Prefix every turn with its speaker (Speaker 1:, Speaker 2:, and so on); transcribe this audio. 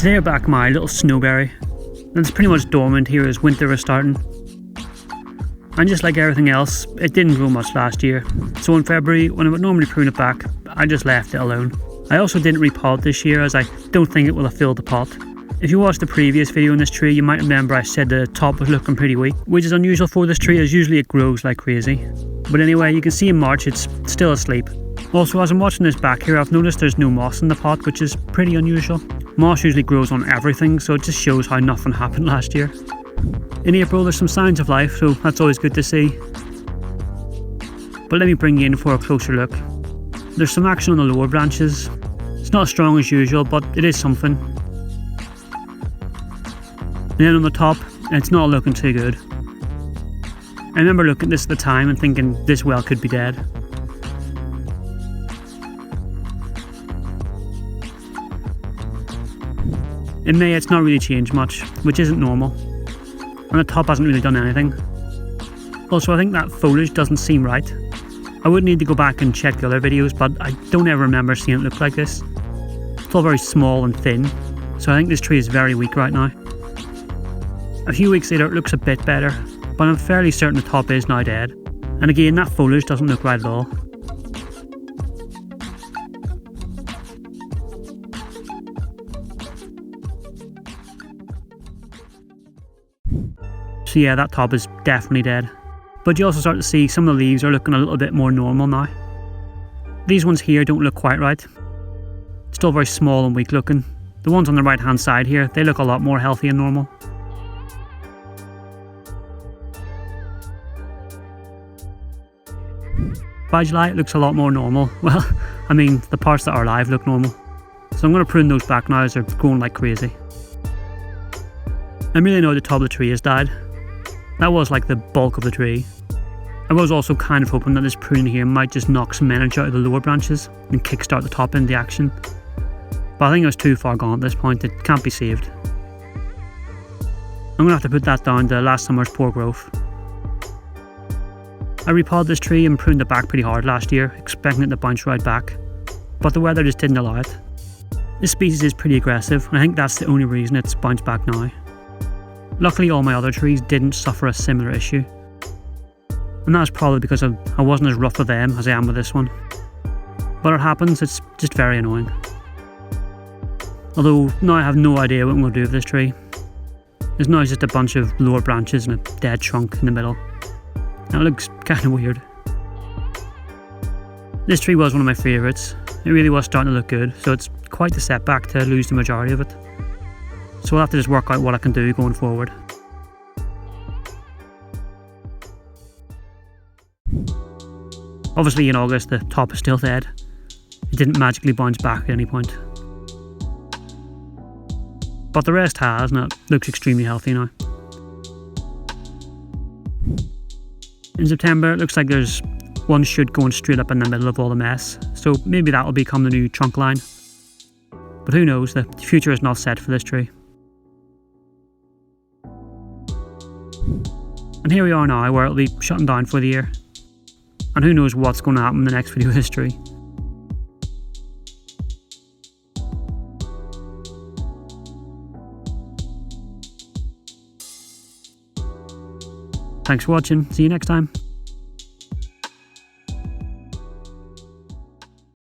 Speaker 1: There back my little snowberry, and it's pretty much dormant here as winter is starting. And just like everything else, it didn't grow much last year, so in February, when I would normally prune it back, I just left it alone. I also didn't repot this year as I don't think it will have filled the pot. If you watched the previous video on this tree, you might remember I said the top was looking pretty weak, which is unusual for this tree as usually it grows like crazy. But anyway, you can see in March it's still asleep. Also, as I'm watching this back here, I've noticed there's no moss in the pot, which is pretty unusual. Moss usually grows on everything, so it just shows how nothing happened last year. In April there's some signs of life, so that's always good to see. But let me bring you in for a closer look. There's some action on the lower branches. It's not as strong as usual, but it is something. And then on the top, it's not looking too good. I remember looking at this at the time and thinking this well could be dead. In May it's not really changed much, which isn't normal. And the top hasn't really done anything. Also, I think that foliage doesn't seem right. I would need to go back and check the other videos, but I don't ever remember seeing it look like this. It's all very small and thin, so I think this tree is very weak right now. A few weeks later it looks a bit better, but I'm fairly certain the top is now dead. And again, that foliage doesn't look right at all. So yeah, that top is definitely dead. But you also start to see some of the leaves are looking a little bit more normal now. These ones here don't look quite right. Still very small and weak looking. The ones on the right hand side here, they look a lot more healthy and normal. By July it looks a lot more normal. Well, I mean, the parts that are alive look normal. So I'm going to prune those back now as they're growing like crazy. I'm really annoyed the top of the tree has died. That was like the bulk of the tree. I was also kind of hoping that this pruning here might just knock some energy out of the lower branches and kickstart the top into action. But I think it was too far gone at this point, it can't be saved. I'm going to have to put that down to last summer's poor growth. I repotted this tree and pruned it back pretty hard last year, expecting it to bounce right back. But the weather just didn't allow it. This species is pretty aggressive, and I think that's the only reason it's bounced back now. Luckily all my other trees didn't suffer a similar issue. And that's probably because I wasn't as rough with them as I am with this one. But it happens, it's just very annoying. Although now I have no idea what I'm going to do with this tree. There's now just a bunch of lower branches and a dead trunk in the middle. And it looks kind of weird. This tree was one of my favourites. It really was starting to look good, so it's quite a setback to lose the majority of it. So I'll have to just work out what I can do going forward. Obviously in August the top is still dead. It didn't magically bounce back at any point. But the rest has, and it looks extremely healthy now. In September it looks like there's one shoot going straight up in the middle of all the mess, so maybe that will become the new trunk line. But who knows, the future is not set for this tree. And here we are now, where it'll be shutting down for the year. And who knows what's going to happen in the next video of this tree. Thanks for watching, see you next time.